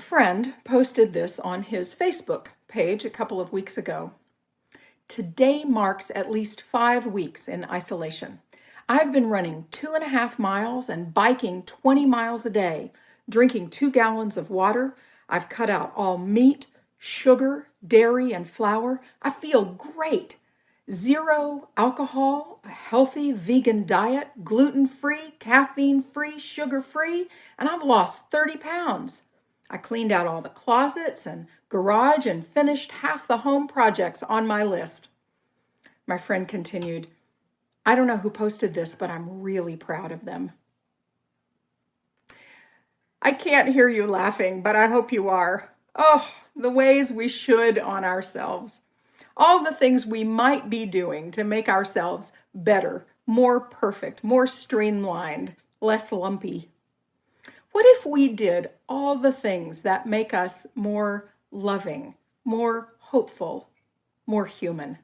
friend posted this on his Facebook page a couple of weeks ago. Today marks at least 5 weeks in isolation. I've been running 2.5 miles and biking 20 miles a day, drinking 2 gallons of water. I've cut out all meat, sugar, dairy, and flour. I feel great. 0 alcohol, a healthy vegan diet, gluten-free, caffeine-free, sugar-free, and I've lost 30 pounds. I cleaned out all the closets and garage and finished half the home projects on my list. My friend continued, I don't know who posted this, but I'm really proud of them. I can't hear you laughing, but I hope you are. Oh, the ways we should on ourselves. All the things we might be doing to make ourselves better, more perfect, more streamlined, less lumpy. What if we did all the things that make us more loving, more hopeful, more human?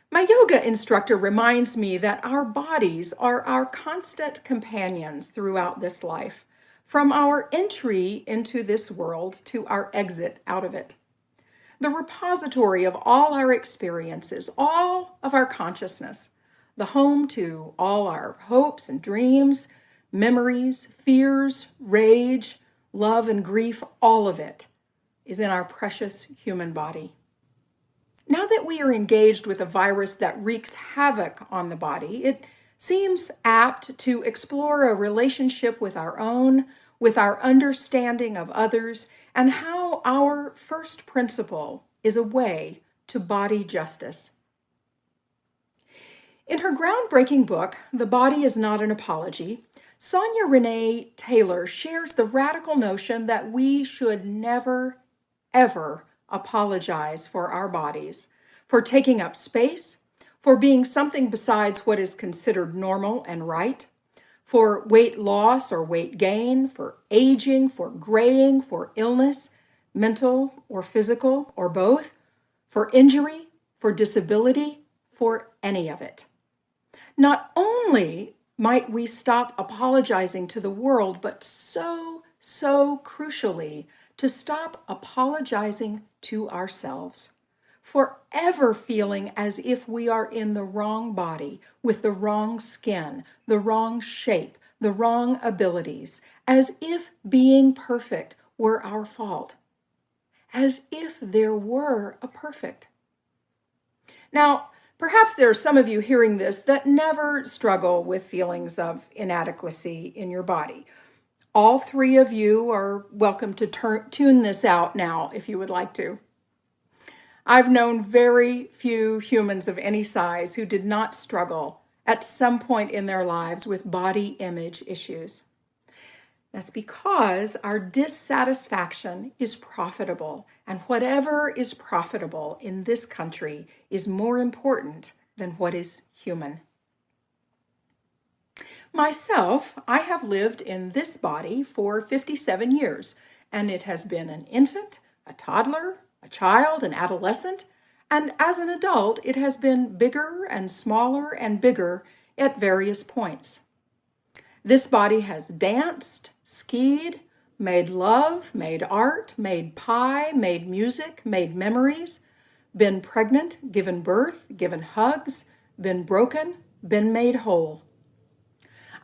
My yoga instructor reminds me that our bodies are our constant companions throughout this life, from our entry into this world to our exit out of it. The repository of all our experiences, all of our consciousness, the home to all our hopes and dreams, memories, fears, rage, love, and grief, all of it is in our precious human body. Now that we are engaged with a virus that wreaks havoc on the body, it seems apt to explore a relationship with our own, with our understanding of others, and how our first principle is a way to body justice. In her groundbreaking book, The Body is Not an Apology, Sonia Renee Taylor shares the radical notion that we should never, ever apologize for our bodies, for taking up space, for being something besides what is considered normal and right, for weight loss or weight gain, for aging, for graying, for illness, mental or physical or both, for injury, for disability, for any of it. Not only might we stop apologizing to the world, but so crucially, to stop apologizing to ourselves, forever feeling as if we are in the wrong body, with the wrong skin, the wrong shape, the wrong abilities, as if being perfect were our fault, as if there were a perfect. Now, perhaps there are some of you hearing this that never struggle with feelings of inadequacy in your body. All 3 of you are welcome to tune this out now if you would like to. I've known very few humans of any size who did not struggle at some point in their lives with body image issues. That's because our dissatisfaction is profitable, and whatever is profitable in this country is more important than what is human. Myself, I have lived in this body for 57 years, and it has been an infant, a toddler, a child, an adolescent, and as an adult, it has been bigger and smaller and bigger at various points. This body has danced, skied, made love, made art, made pie, made music, made memories, been pregnant, given birth, given hugs, been broken, been made whole.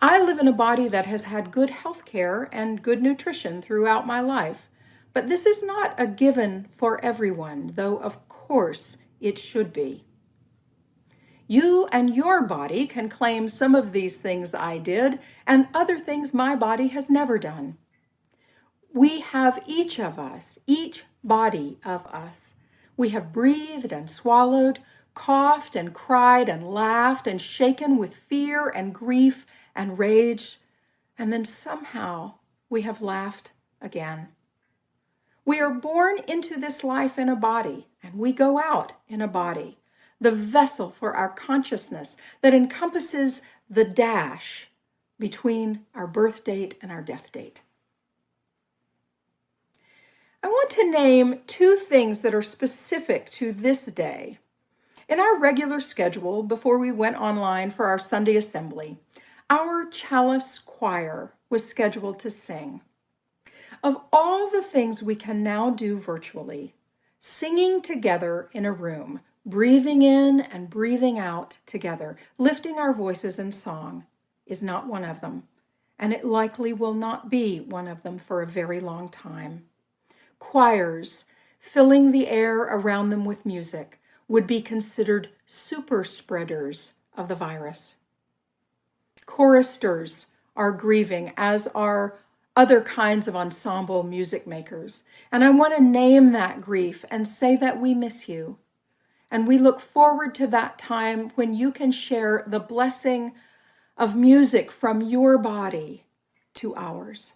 I live in a body that has had good health care and good nutrition throughout my life, but this is not a given for everyone, though of course it should be. You and your body can claim some of these things I did and other things my body has never done. We have each of us, each body of us. We have breathed and swallowed, coughed and cried and laughed and shaken with fear and grief and rage, and then somehow we have laughed again. We are born into this life in a body, and we go out in a body, the vessel for our consciousness that encompasses the dash between our birth date and our death date. I want to name 2 things that are specific to this day. In our regular schedule, before we went online for our Sunday assembly, our chalice choir was scheduled to sing. Of all the things we can now do virtually, singing together in a room, breathing in and breathing out together, lifting our voices in song, is not one of them, and it likely will not be one of them for a very long time. Choirs, filling the air around them with music, would be considered super spreaders of the virus. Choristers are grieving, as are other kinds of ensemble music makers. And I want to name that grief and say that we miss you. And we look forward to that time when you can share the blessing of music from your body to ours.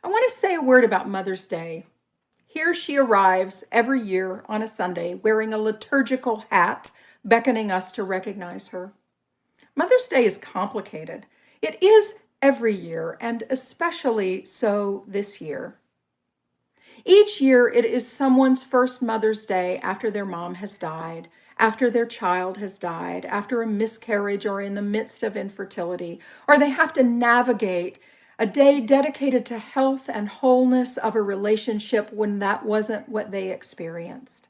I want to say a word about Mother's Day. Here she arrives every year on a Sunday wearing a liturgical hat, beckoning us to recognize her. Mother's Day is complicated. It is every year, and especially so this year. Each year, it is someone's first Mother's Day after their mom has died, after their child has died, after a miscarriage or in the midst of infertility, or they have to navigate a day dedicated to health and wholeness of a relationship when that wasn't what they experienced.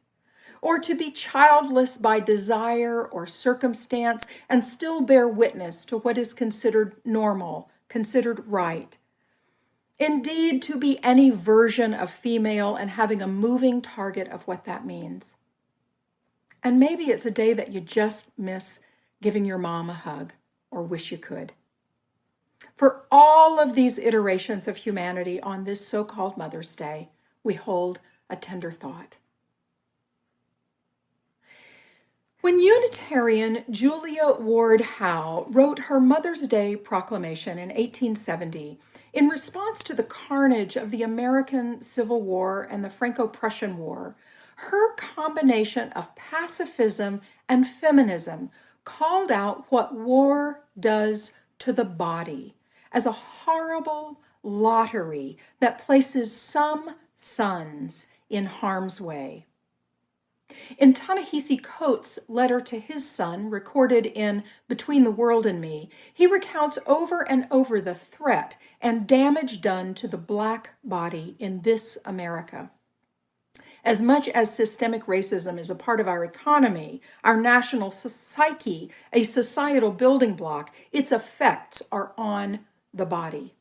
Or to be childless by desire or circumstance and still bear witness to what is considered normal, considered right. Indeed, to be any version of female and having a moving target of what that means. And maybe it's a day that you just miss giving your mom a hug or wish you could. For all of these iterations of humanity on this so-called Mother's Day, we hold a tender thought. When Unitarian Julia Ward Howe wrote her Mother's Day proclamation in 1870, in response to the carnage of the American Civil War and the Franco-Prussian War, her combination of pacifism and feminism called out what war does to the body as a horrible lottery that places some sons in harm's way. In Ta-Nehisi Coates' letter to his son, recorded in Between the World and Me, he recounts over and over the threat and damage done to the Black body in this America. As much as systemic racism is a part of our economy, our national psyche, a societal building block, its effects are on the body.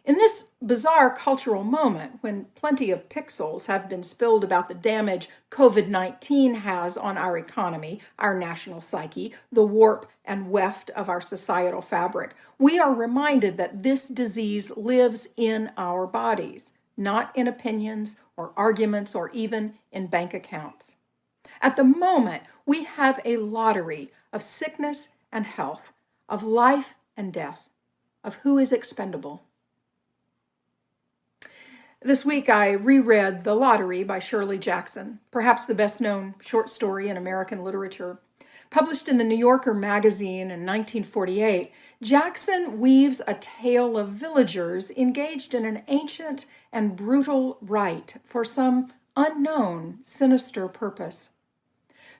In this bizarre cultural moment, when plenty of pixels have been spilled about the damage COVID-19 has on our economy, our national psyche, the warp and weft of our societal fabric, we are reminded that this disease lives in our bodies, not in opinions or arguments or even in bank accounts. At the moment, we have a lottery of sickness and health, of life and death, of who is expendable. This week I reread The Lottery by Shirley Jackson, perhaps the best-known short story in American literature. Published in the New Yorker magazine in 1948, Jackson weaves a tale of villagers engaged in an ancient and brutal rite for some unknown, sinister purpose.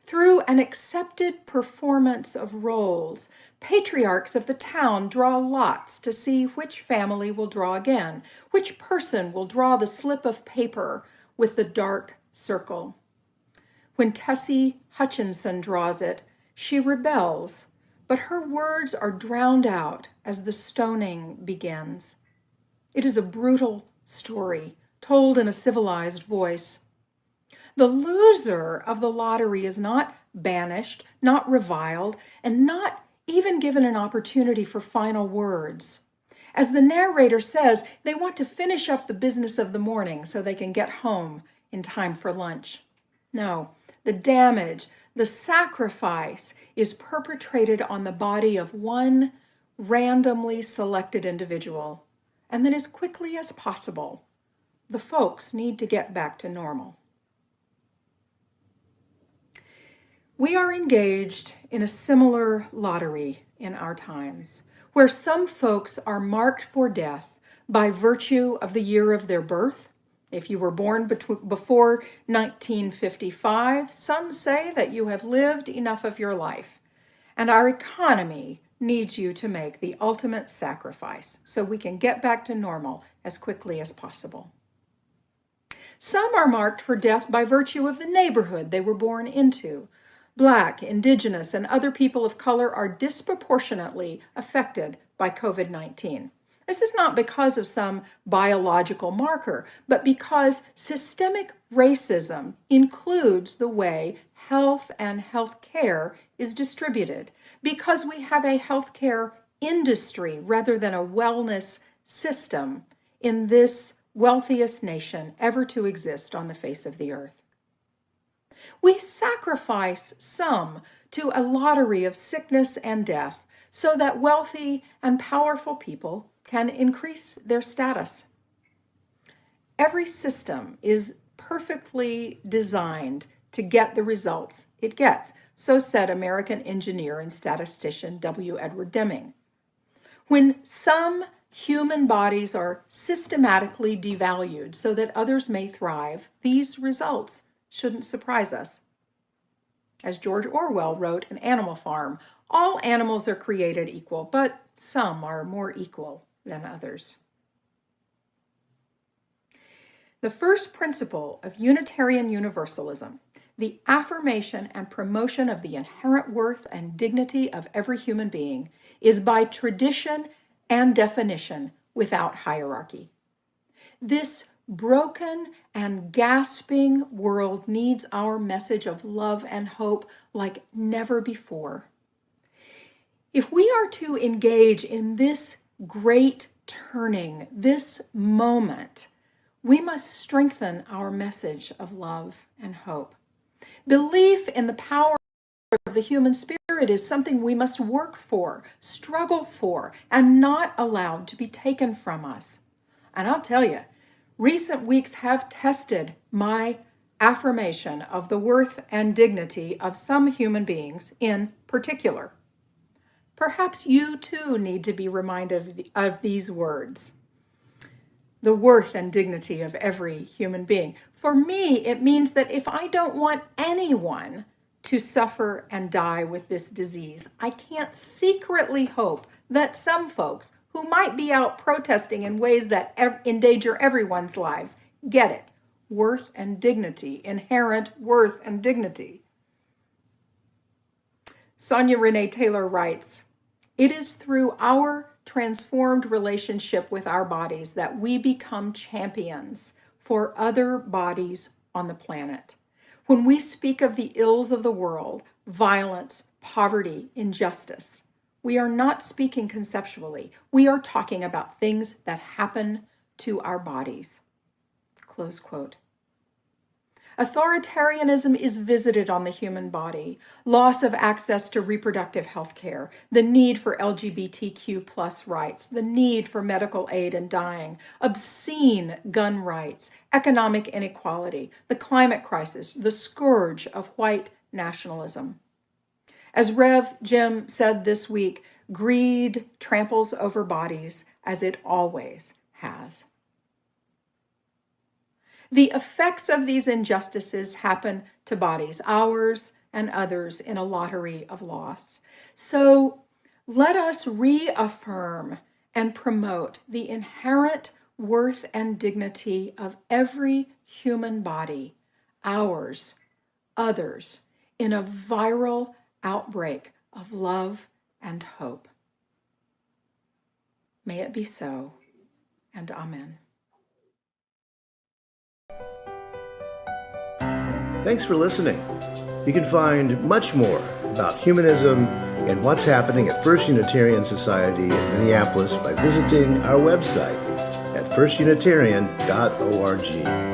Through an accepted performance of roles, patriarchs of the town draw lots to see which family will draw again, which person will draw the slip of paper with the dark circle. When Tessie Hutchinson draws it, she rebels, but her words are drowned out as the stoning begins. It is a brutal story, told in a civilized voice. The loser of the lottery is not banished, not reviled, and not even given an opportunity for final words. As the narrator says, they want to finish up the business of the morning so they can get home in time for lunch. No, the damage, the sacrifice is perpetrated on the body of one randomly selected individual. And then as quickly as possible, the folks need to get back to normal. We are engaged in a similar lottery in our times, where some folks are marked for death by virtue of the year of their birth. If you were born before 1955, some say that you have lived enough of your life. And our economy needs you to make the ultimate sacrifice so we can get back to normal as quickly as possible. Some are marked for death by virtue of the neighborhood they were born into. Black, Indigenous, and other people of color are disproportionately affected by COVID-19. This is not because of some biological marker, but because systemic racism includes the way health and health care is distributed, because we have a healthcare industry rather than a wellness system in this wealthiest nation ever to exist on the face of the earth. We sacrifice some to a lottery of sickness and death so that wealthy and powerful people can increase their status. Every system is perfectly designed to get the results it gets, so said American engineer and statistician W. Edward Deming. When some human bodies are systematically devalued so that others may thrive, these results shouldn't surprise us. As George Orwell wrote in Animal Farm, all animals are created equal, but some are more equal than others. The first principle of Unitarian Universalism, the affirmation and promotion of the inherent worth and dignity of every human being, is by tradition and definition without hierarchy. This broken and gasping world needs our message of love and hope like never before. If we are to engage in this great turning, this moment, we must strengthen our message of love and hope. Belief in the power of the human spirit is something we must work for, struggle for, and not allowed to be taken from us. And I'll tell you, recent weeks have tested my affirmation of the worth and dignity of some human beings in particular. Perhaps you too need to be reminded of these words. The worth and dignity of every human being. For me, it means that if I don't want anyone to suffer and die with this disease, I can't secretly hope that some folks who might be out protesting in ways that endanger everyone's lives get it. Worth and dignity, inherent worth and dignity. Sonia Renee Taylor writes, "It is through our transformed relationship with our bodies that we become champions for other bodies on the planet. When we speak of the ills of the world, violence, poverty, injustice, we are not speaking conceptually. We are talking about things that happen to our bodies." Close quote. Authoritarianism is visited on the human body. Loss of access to reproductive health care, the need for LGBTQ+ rights, the need for medical aid in dying, obscene gun rights, economic inequality, the climate crisis, the scourge of white nationalism. As Rev. Jim said this week, greed tramples over bodies as it always has. The effects of these injustices happen to bodies, ours and others, in a lottery of loss. So let us reaffirm and promote the inherent worth and dignity of every human body, ours, others, in a viral outbreak of love and hope. May it be so, and amen. Thanks for listening. You can find much more about humanism and what's happening at First Unitarian Society in Minneapolis by visiting our website at firstunitarian.org.